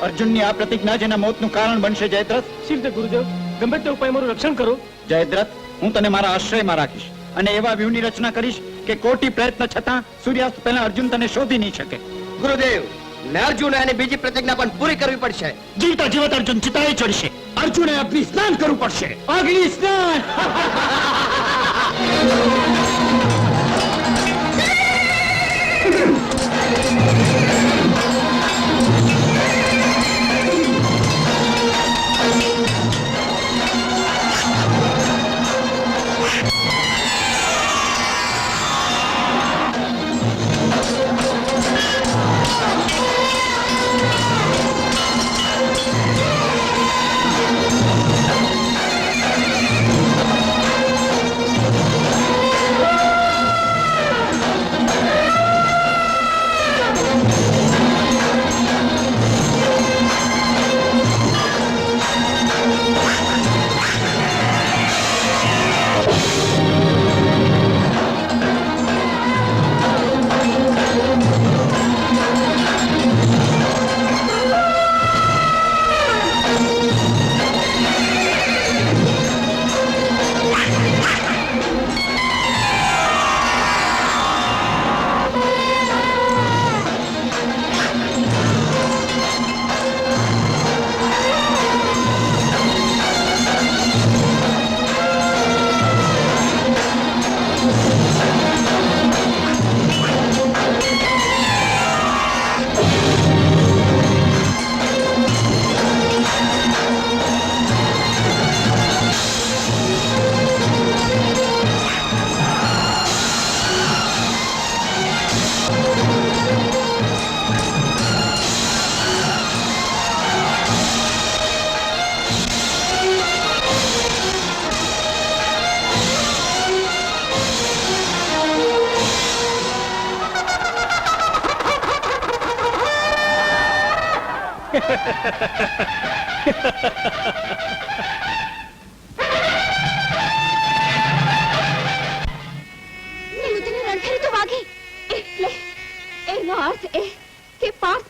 અર્જુનની આ પ્રતિજ્ઞા જેના મોતનું કારણ બનશે જયદ્રથ. શિવ ગુરુદેવ, ગમે તે ઉપાય મારું રક્ષણ કરો. જયદ્રથ, હું તને મારા આશ્રયમાં રાખીશ અને એવા વ્યૂહની રચના કરીશ કે કોટી પ્રયત્ન છતાં સૂર્યાસ્ત પહેલા અર્જુન તને શોધી નહીં શકે. ગુરુદેવ, અર્જુને અને બીજી પ્રતિજ્ઞા પણ પૂરી કરવી પડશે. જીવતા જીવત અર્જુન ચિતાએ ચડશે. અર્જુને અગ્નિ સ્નાન કરવું પડશે. અગ્નિ સ્નાન.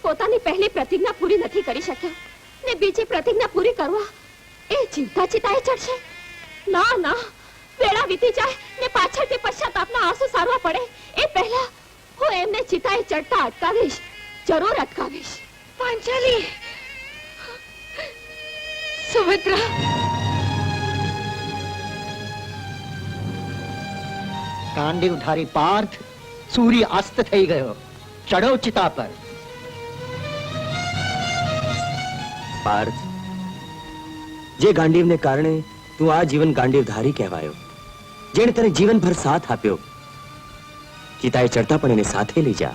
પોતાની પહેલી પ્રતિજ્ઞા પૂરી નથી કરી શક્યો ને બીજી પ્રતિજ્ઞા પૂરી કરવા એ જીવતા ચિતાએ ચડશે. ના ના, વેળા વીતી જાય ને પાછળથી પશ્ચાતાપના આંસુ સારવા પડે એ પહેલા હું એમને ચિતાએ ચડતા અટકાવીશ, જરૂર અટકાવીશ. પાંચાલી, સુમિત્રા, ગાંડીવધારી પાર્થ, સૂર્ય અસ્ત થઈ ગયો, ચડો ચિતા પર. પાર્થ, જે ગાંડીવને કારણે તું આ જીવન ગાંડીવધારી કહેવાયો, જેણે તને જીવનભર સાથ આપ્યો, ચિતાએ ચડતા પણ એને સાથે લઈ જા.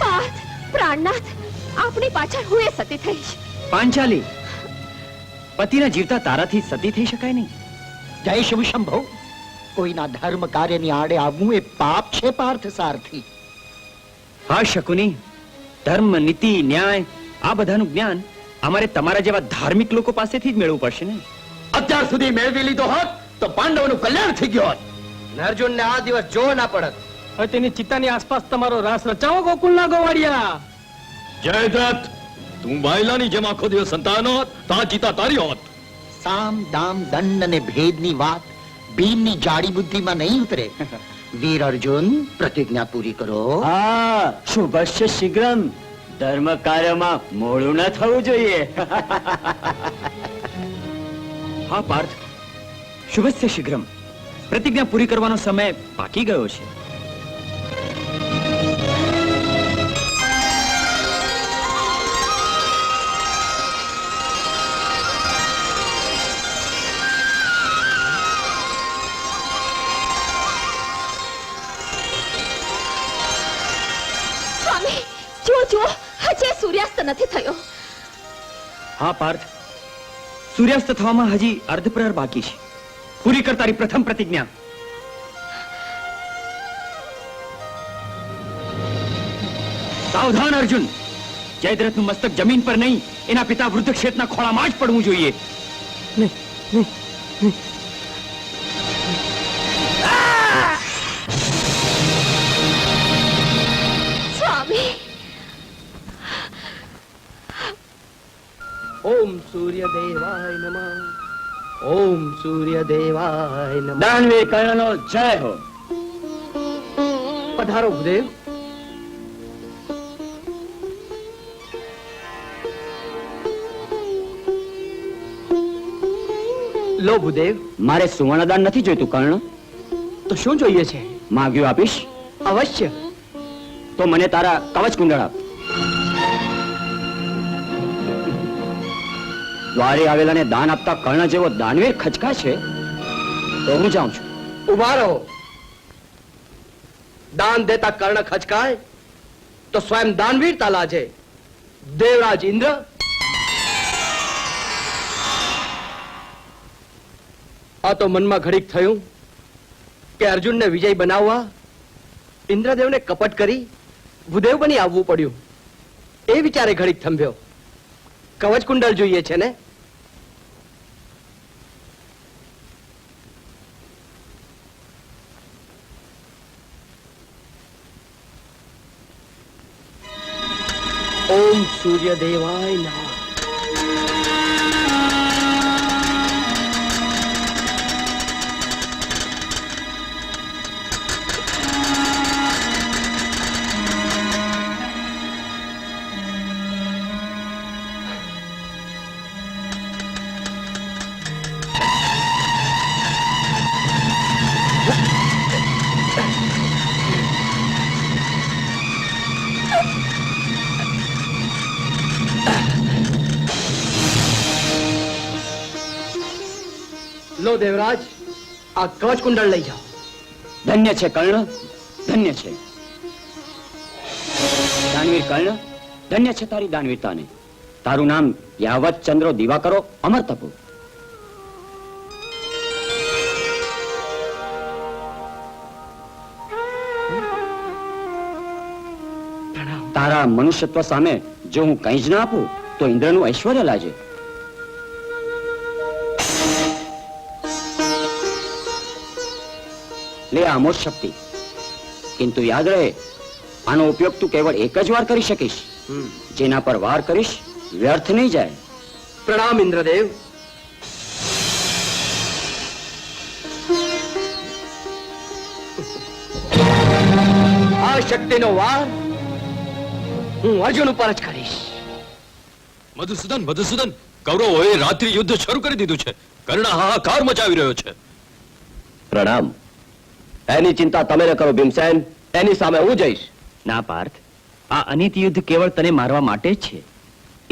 પાર્થ, પ્રાણનાથ, આપણી પાછળ હું એ સતી થઈશ. પાંચાલી, પતિના જીવતા તારાથી સતી થઈ શકાય નહીં. જય શિવ શંભો. કોઈના ધર્મ કાર્યની આડે આવવું એ પાપ છે પાર્થ સારથી. હા શકુની, ધર્મ, નીતિ, ન્યાય આ બધાનું જ્ઞાન અમારે તમારા જેવા ધાર્મિક લોકો પાસેથી જ મેળવવું પડશે ને. અત્યાર સુધી મેળવી લીધો હોત તો પાંડવોનું કલ્યાણ થઈ ગયું હોત. અર્જુનને આ દિવસ જોવો ના પડત. હવે તેની ચિત્તાની આસપાસ તમારો રાસ રચાવો ગોકુલના ગોવાળિયા. જયદ્રથ, તું વાયલાની જેમ આખો દિવસ સંતાન હોત તો આ ચિતા તારી હોત. સામ દામ દંડ અને ભેદની વાત ભીમની જાડી બુદ્ધિમાં નહીં ઉતરે. વીર અર્જુન, પ્રતિજ્ઞા પૂરી કરો. હા, શુભસ્ય શીઘ્રમ. ધર્મ કાર્યમાં મોડું ન થવું જોઈએ. હા પાર્થ, શુભસ્ય શીઘ્રમ. પ્રતિજ્ઞા પૂરી કરવાનો સમય પાકી ગયો છે. સૂર્યાસ્ત નથી થયો. હા પાર્થ, સૂર્યાસ્ત થવામાં હજી અર્ધપ્રહર બાકી છે. પૂરી કર તારી પ્રથમ પ્રતિજ્ઞા. સાવધાન અર્જુન, જયદ્રથનું મસ્તક જમીન પર નહીં, એના પિતા વૃદ્ધક્ષેત્રના ખોળામાં જ પડવું જોઈએ. સૂર્યદેવાય નમઃ. ઓમ સૂર્યદેવાય નમઃ. દાનવીર કર્ણનો જય હો. પધારો ભૂદેવ. લો ભૂદેવ. મારે સુવર્ણદાન નથી જોઈતું કર્ણ. તો શું જોઈએ છે? માગ્યું આપીશ. અવશ્ય. તો મને તારા કવચ કુંડળ આપ. દ્વારે આવેલાને દાન આપતા કર્ણ જેવો દાનવીર ખચકા છે તો હું જાઉં છું. ઉભા રહો. દાન દેતા કર્ણ ખચકાય તો સ્વયં દાનવીરતા લાજે. દેવરાજ ઇન્દ્ર, આ તો મનમાં ઘડીક થયું કે અર્જુનને વિજય બનાવવા ઇન્દ્રદેવને કપટ કરી ભૂદેવ બની આવવું પડ્યું. એ વિચારે ઘડીક થંભ્યો. કવચ કુંડળ જોઈએ છે ને? ઓમ સૂર્યદેવાય નમઃ. લો દેવરાજ, આ કવચ કુંડળ લઈ જાઓ. ધન્ય છે કર્ણ, ધન્ય છે. દાનવીર કર્ણ, ધન્ય છે તારી દાનવીરતાને. તારું નામ યાવત ચંદ્રો દિવાકરો અમર તપો. તારા મનુષ્યત્વ સામે જો હું કંઈ જ ના આપું તો ઇન્દ્રનું ઐશ્વર્ય લાજે. લે આ અમોઘ શક્તિ. કિંતુ યાદ રહે, આનો ઉપયોગ તું કેવળ એક જ વાર કરી શકીશ. જેના પર વાર કરીશ વ્યર્થ નહીં જાય. પ્રણામ ઇન્દ્રદેવ. આ શક્તિનો વાર હું અર્જુન ઉપર જ કરીશ. મધુસૂદન, મધુસૂદન, કૌરવોએ રાત્રિ યુદ્ધ શરૂ કરી દીધું છે. કર્ણ હાહાકાર મચાવી રહ્યો છે. પ્રણામ. એની ચિંતા તમે ન કરો ભીમસેન, એની સામે હું જઈશ. ના પાર્થ, આ અનિત યુદ્ધ કેવળ તને મારવા માટે જ છે.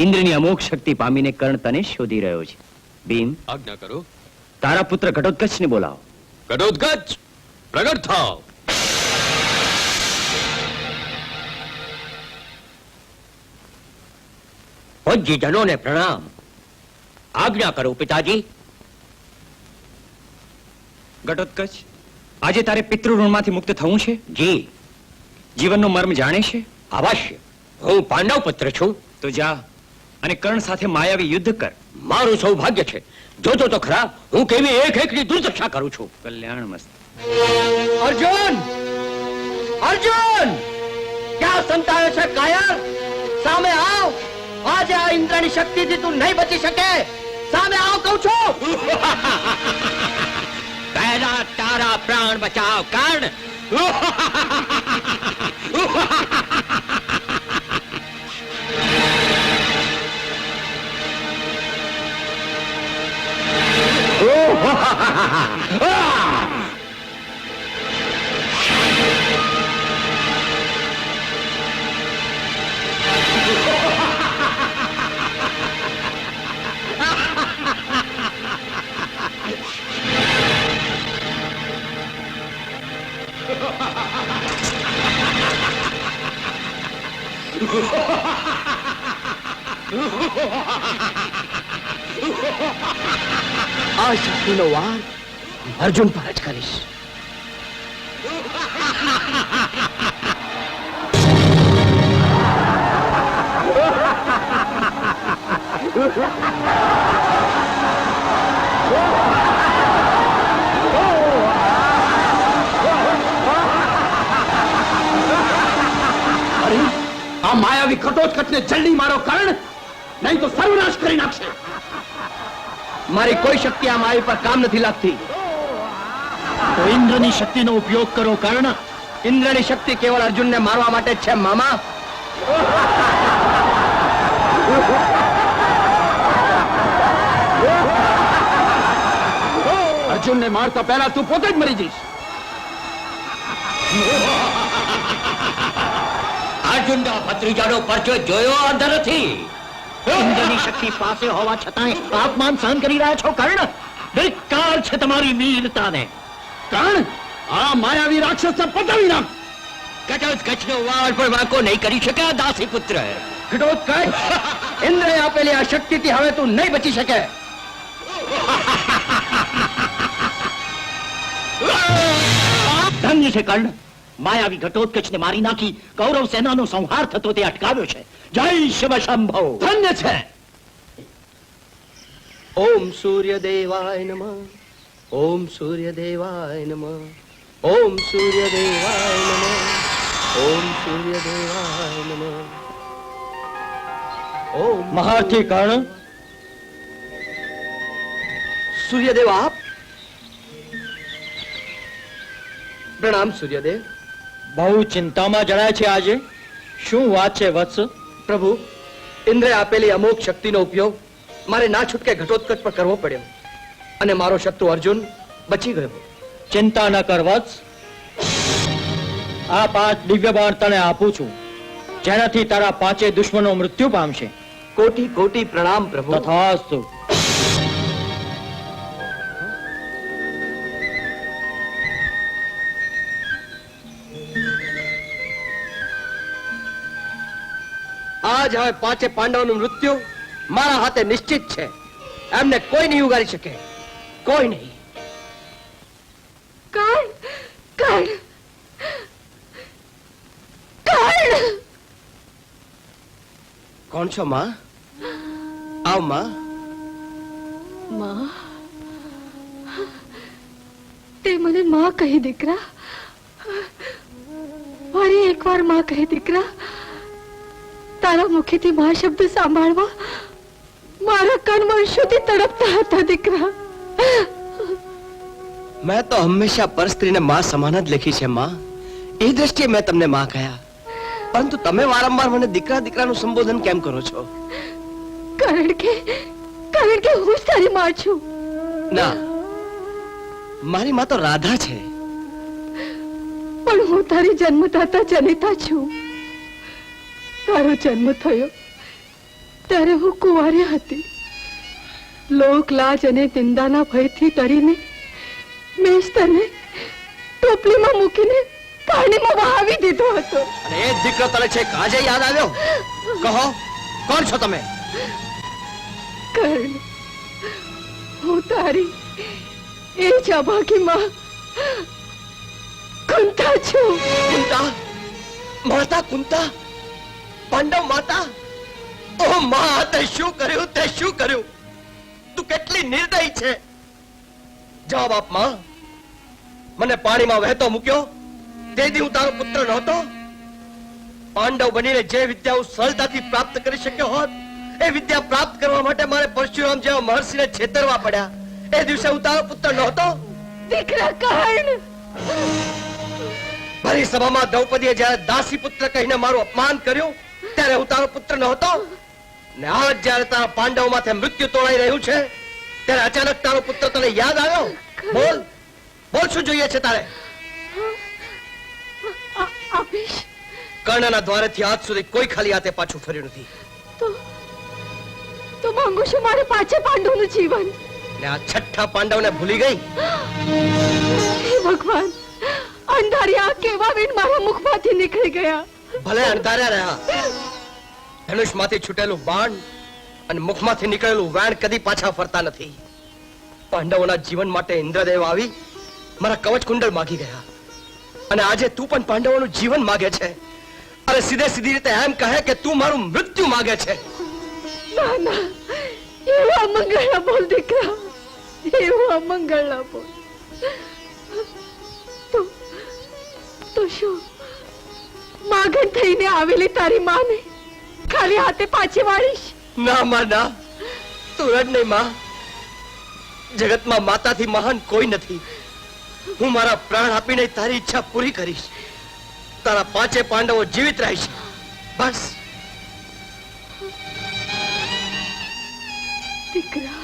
ઇન્દ્રની અમોઘ શક્તિ પામીને કર્ણ તને શોધી રહ્યો છે. ભીમ, આજ્ઞા કરો. તારા પુત્ર ઘટોત્કચને બોલાવો. ઘટોત્કચ, પ્રગટ થાવ. પૂજ્યજનોને પ્રણામ. આજ્ઞા કરો પિતાજી. ઘટોત્કચ, આજે તારે પિતૃ ઋણમાંથી મુક્ત થવું છે? જી. જીવનનો મર્મ જાણે છે? અવશ્ય. હું પાંડવ પુત્ર છું. તો જા અને કર્ણ સાથે માયાવી યુદ્ધ કર. મારું સૌભાગ્ય છે. જોજો તો ખરા હું કેવી એક એકની દુર્દશા કરું છું. કલ્યાણ મસ્ત. અર્જુન! અર્જુન! ક્યાં સંતાયો છે કાયર? સામે આવ. આજે આ ઇન્દ્રની શક્તિથી તું નહીં બચી શકે. સામે આવ કહું છું. પહેલા તારા પ્રાણ બચાવ કર્ણ. આ શક્તિનો વાર અર્જુન પર જ કરીશ. આ માયાવી ઘટોત્કચને જલ્દી મારો કર્ણ, નહીં તો સર્વનાશ કરી નાખશે. મારી કોઈ શક્તિ આ મારી પર કામ નથી લાગતી. તો ઇન્દ્રની શક્તિનો ઉપયોગ કરો કર્ણ. ઇન્દ્રની શક્તિ કેવળ અર્જુનને મારવા માટે જ છે મામા. અર્જુનને મારતા પહેલા તું પોતે જ મરી જઈશ. અર્જુનનો ભત્રીજાનો પરચો જોયો અંધો નથી. ઇન્દ્રની શક્તિ પાસે હોવા છતાંય અપમાન સહન કરી રહ્યા છો કર્ણ. ધિક્કાર છે તમારી વીરતાને. કર્ણ, આ માયાવી રાક્ષસને પતાવી નાખ. ઘટોત્કચનો વાળ પણ વાંકો નહીં કરી શકે આ દાસી પુત્ર. ઘટોત્કચ, ઇન્દ્રએ આપેલી આ શક્તિથી હવે તું નહીં બચી શકે. ધન્ય છે કર્ણ. માયાવી ઘટોત્કચને મારી નાખી કૌરવ સેનાનો સંહાર થતો તે અટકાવ્યો છે. જય શિવ શંભો. ધન્ય છે. ઓમ સૂર્યદેવાય નમઃ. ઓમ સૂર્યદેવાય નમઃ. ઓમ સૂર્યદેવાય નમઃ. ઓમ સૂર્યદેવાય નમઃ. ઓમ મહારથી કર્ણ, સૂર્યદેવ આપ. પ્રણામ સૂર્યદેવ. બહુ ચિંતામાં જણાય છે આજે. શું વાત છે વત્સ? પ્રભુ, ઇન્દ્રે આપેલી અમોઘ શક્તિનો ઉપયોગ મારે ના છૂટકે ઘટોત્કચ પર કરવો પડ્યો અને મારો શત્રુ અર્જુન બચી ગયો. ચિંતા ન કર વત્સ. આ 5 દિવ્ય બાણ તને આપું છું, જેનાથી તારા 5 દુશ્મનો મૃત્યુ પામશે. કોટી કોટી પ્રણામ પ્રભુ. તથાસ્તુ. આજ હવે 5 પાંડવોનું મૃત્યુ મારા હાથે નિશ્ચિત છે. એમને કોઈ નહીં ઉગારી શકે, કોઈ નહીં. કર્ણ, કર્ણ, કર્ણ! કોણ છો માં? આવ માં. માં, તે મને માં કહી દીકરા. ફરી એકવાર માં કહી દીકરા. તારા મુખેથી માં શબ્દ સાંભળવા મારા કાન વર્ષોથી તડપતા હતા દીકરા. મેં તો હંમેશા પરસ્ત્રીને માં સમાન જ લેખી છે માં. એ દ્રષ્ટિએ મેં તમને માં કહ્યા, પરંતુ તમે વારંવાર મને દીકરા દીકરાનું સંબોધન કેમ કરો છો? કારણ કે હું જ તારી માં છું. ના, મારી માં તો રાધા છે. પણ હું તારી જન્મદાતા જનિતા છું. તારો જન્મ થયો ત્યારે હું કુંવારી હતી. લોક લાજ અને નિંદાના ભયથી ડરીને મેં તને ટોપલીમાં મૂકીને પાણીમાં વહાવી દીધો હતો. અને એ જ દીકરો તને છે આજે યાદ આવ્યો? કહો, કોણ છો તમે? કર્ણ, હું તારી એ જ અભાગી માં કુંતા છું. કુંતા? માતા કુંતા? પાંડવ માતા? ઓ માં, તે શું કર્યું? તે શું કર્યું? તું કેટલી નિર્દયી છે! જવાબ આપ માં. મને પાણીમાં વહેતો મૂક્યો તે દી હું તારો પુત્ર નહોતો? પાંડવ બનીને જે વિદ્યા હું સરળતાથી પ્રાપ્ત કરી શક્યો હોત, એ વિદ્યા પ્રાપ્ત કરવા માટે મારે પરશુરામ જેવા મહર્ષિને છેતરવા પડ્યા. એ દિવસે હું તારો પુત્ર નહોતો? દીકરા કર્ણ, મારી સભામાં દ્રૌપદીએ જ્યારે દાસી પુત્ર કહીને મારું અપમાન કર્યું ત્યારે હું તારો પુત્ર નહોતો? ને આજ જ્યારે તારા પાંડવ માથે મૃત્યુ તોડાઈ રહ્યું છે ત્યારે અચાનક તારો પુત્ર તને યાદ આવ્યો? બોલ, બોલ, શું જોઈએ છે તારે? આપીશ. કર્ણના દ્વારેથી આજ સુધી કોઈ ખાલી હાથે પાછું ફર્યું નથી. તો માંગુ છું મારે 5 પાંડવનું જીવન. ને આ છઠ્ઠા પાંડવને ભૂલી ગઈ? હે ભગવાન, અંધારી આ કેવા વીણ મારા મુખમાંથી નીકળી ગયા. ભલે અંધાર્યા રહ્યા, ધનુષમાંથી છૂટેલું બાણ અને મુખમાંથી નીકળેલું વેણ કદી પાછા ફરતા નથી. પાંડવોના જીવન માટે ઇન્દ્રદેવ આવી મારા કવચ કુંડળ માગી ગયા અને આજે તું પણ પાંડવોનું જીવન માગે છે. અરે સીધે સીધી રીતે એમ કહે કે તું મારું મૃત્યુ માગે છે. ના ના, એવું અમંગળ ના બોલ દીકરા, એવું અમંગળ ના બોલ. તો શું માગણ થઈને આવેલી તારી માને ખાલી હાથે પાછી વાળીશ? ના માં, ના, તું રડ નહીં માં. જગતમાં માતાથી મહાન કોઈ નથી. હું મારા પ્રાણ આપીને તારી ઈચ્છા પૂરી કરીશ. તારા 5 પાંડવો જીવિત રહેશે. બસ. દીકરા,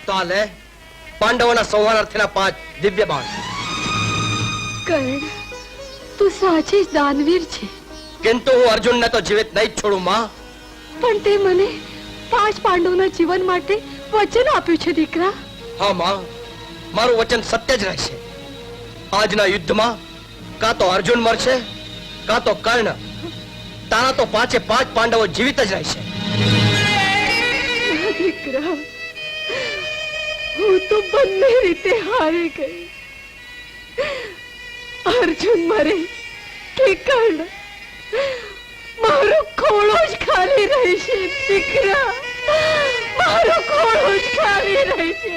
તો આ લે પાંડવોના સંહારાર્થેના 5 દિવ્ય બાણ. કર્ણ, તું સાચે જ દાનવીર છે. કિંતુ હું અર્જુનને તો જીવિત નહીં જ છોડું માં. પણ તે મને 5 પાંડવોના જીવન માટે વચન આપ્યું છે દીકરા. હા માં, મારું વચન સત્ય જ રહેશે. આજના યુદ્ધમાં કાં તો અર્જુન મરશે કાં તો કર્ણ. તારા તો 5 પાંડવો જીવિત જ રહેશે. દીકરા, હું તો બંને રીતે હારી ગઈ. અર્જુન મરે કે કર્ણ, મારો ખોળો જ ખાલી રહેશે. દીકરા, મારો ખોળો જ ખાલી રહેશે.